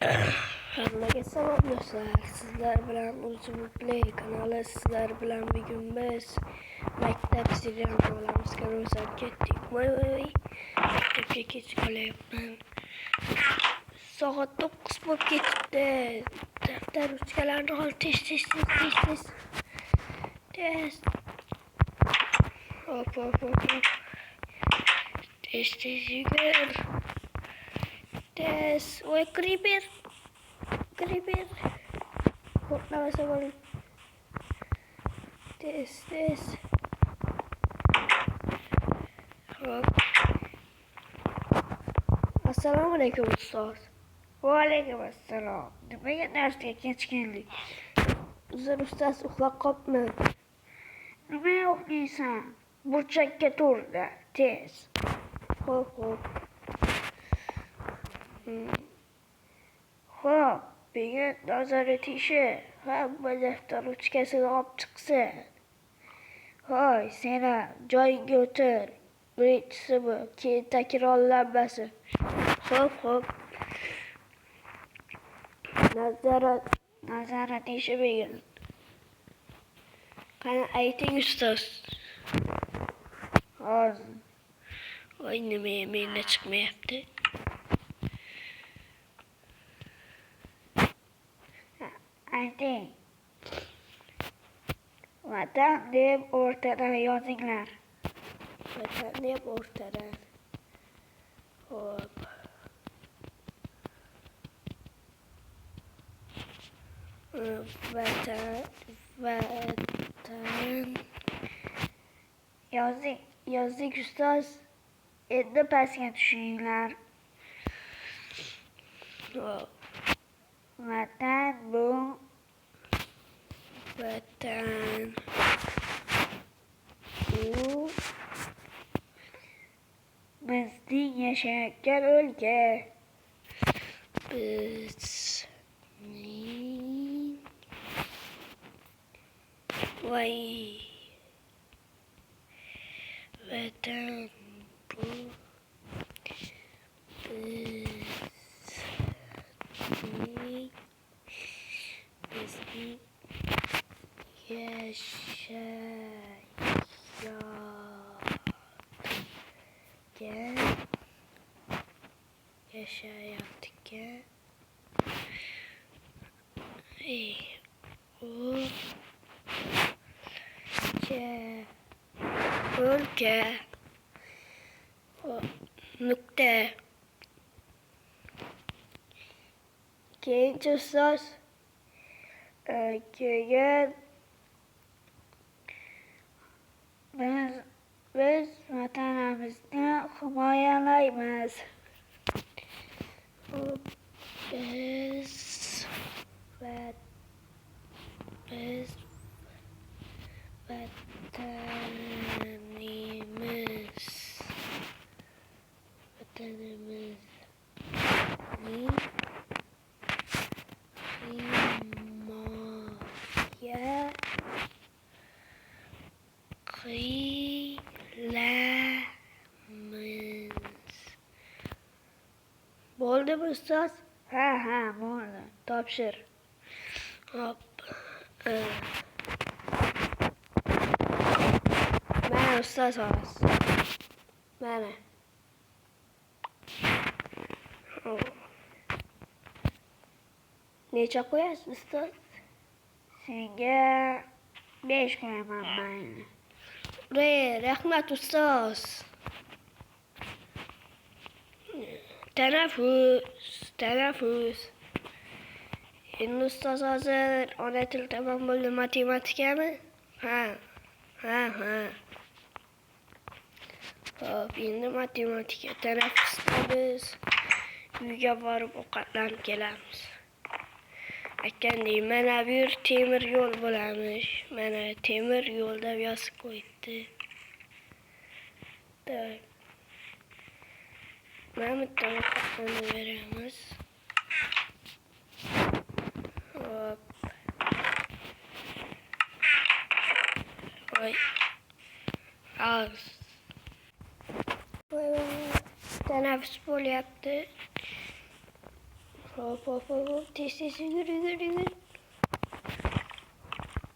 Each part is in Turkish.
Hammaga salom do'stlar. Sizlar bilan Uzun Play kanali. Sizlar bilan bugun biz maktab serialini olamizga ruxsat ketdik. Voy. Maktabga kech qolyapman. Soat 9 bo'lib ketibdi. Daftar ruchkalarni ol, tez. Tez. Hop. Tez yugur. Tez. Voy, creeper. Korkmasa bolun. Tez. Hop. Assalomu alaykum ustoz. Va alaykum assalom. Nimaga darsga kech keldik? Uzr ustoz, uxlab qolibman. Nima uxlaysan? Burchakka turdi, tez. Hop. Xo'p, bugun nazorat ishi hamma daftar ruchkasini olib chiqsin. Hoy, seni joyingga o'tir. Birinchisi bu, keyin takrorlanmasin. Hop. Nazorat ishi bugun. Qani ayting ustoz. Hozir. Voy, nima menda chiqmayapti? Ayting. Vatan deb o'rtadan yozinglar. Vatan deb o'rtadan. Hop. Vatan. Yozdik ustoz. Endi pastga tushinglar. Hop. Vatan bu Vatan. bizning yashayotgan o'lka. Bizning. Voy. Vatan bu bizning yaşayotgan o'lka. Nokta. Keyinchi ustoz. Keyin biz vatanimizni himoyalaymiz. Biz vatanimizni himoya qilamiz. Bo'ldimi ustoz? Ha, bo'ldi. Topshir. Hop. Mana ustoz hozir. Mana. Necha qo'yasiz ustoz? Senga 5 qo'yaman mayli. Rahmat ustoz. Tanaffus. Endi ustoz hozir ona til tamom bo'ldi, matematikami? Ha. Hop, endi matematika tanaffusda biz uyga borib ovqatlanib kelamiz. Aytgandek, mana bu yer temir yo'l bo'lamish. Mana temir yo'lda yozib qo'yibdi. Mana bu ovqatlanib beramiz. Hop. Voy. Az. Voy. Tanaffus bo'lyapti. Hop hop hop hop. Tez tez yürü yürü yürü.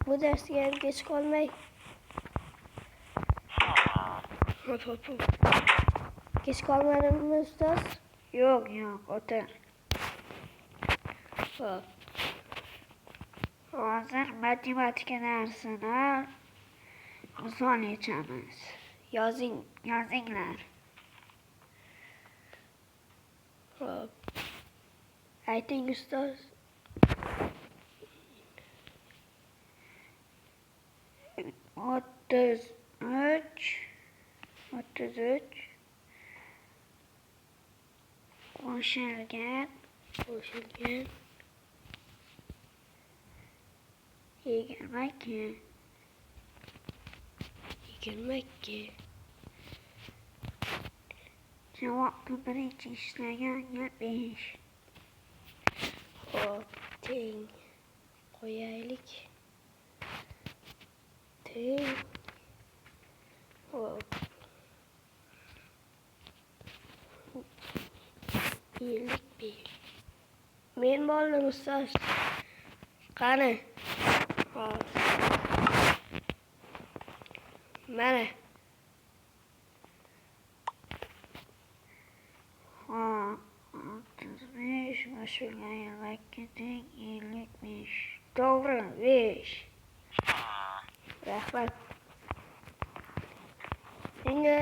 Bu derse gelip geç kalmayın. Hop hop hop. Geç kalmadın mı ustaz? Yok otur. Hop. Hazır matematik dersine son geçemez. Yazınlar. Hop. Ayting ustaz. Otuz üç qo'shilgan Qo'shilgan 22 22. javobni birinchi ishlaganga 5. Hop. Teng. Qo'yaylik. Teng. Hop. 51. Men bo'ldim ustoz. Qani? Hop. Mana. Ha, 35 qo'shilgan 22 teng 55. To'g'ri, 5. Rahmat. Menga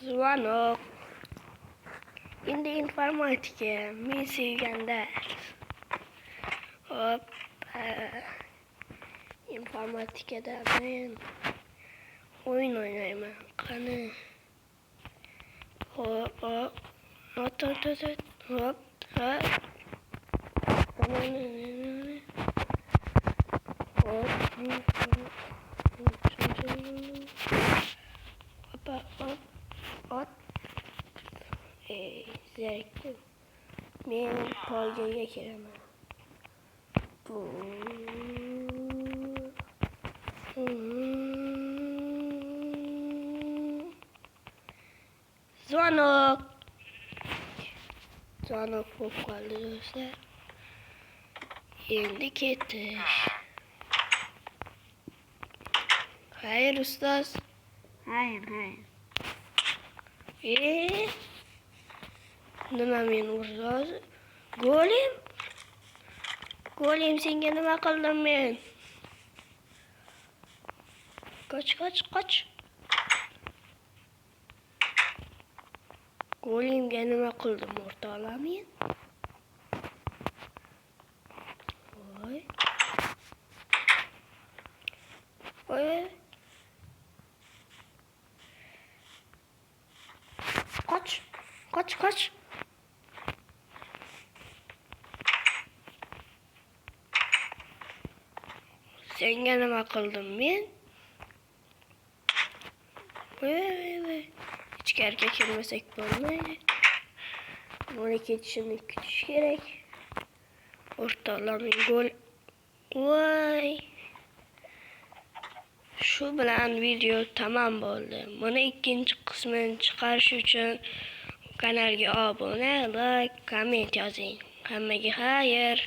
Zvonok. Endi informatika men sevgan dars. Hop. İnformatikada men oyun oynayman. Qani. Hop hop. Hop hop. Hop. Hop. Zeriktim. Men poygaga kiraman. Zvonok. Zvonok bo'lib qoldi do'stlar. Endi ketish. Xayr ustoz. Hayır. Nima men ustoz? Golim senga nima qildim men? Qoch. Golimga nima qildim o'rtoqlar men? Voy. Qoch. Senga nima qildim men? Voy. İçkariga kirmasak bo'lmaydi. Buni ketishini kutish kerak. O'rtoqlarning gol. Voy. Shu bilan video tamom bo'ldi. Buni ikkinchi qismini chiqarish uchun kanalga obuna, like, komment yozing. Hammaga xayr.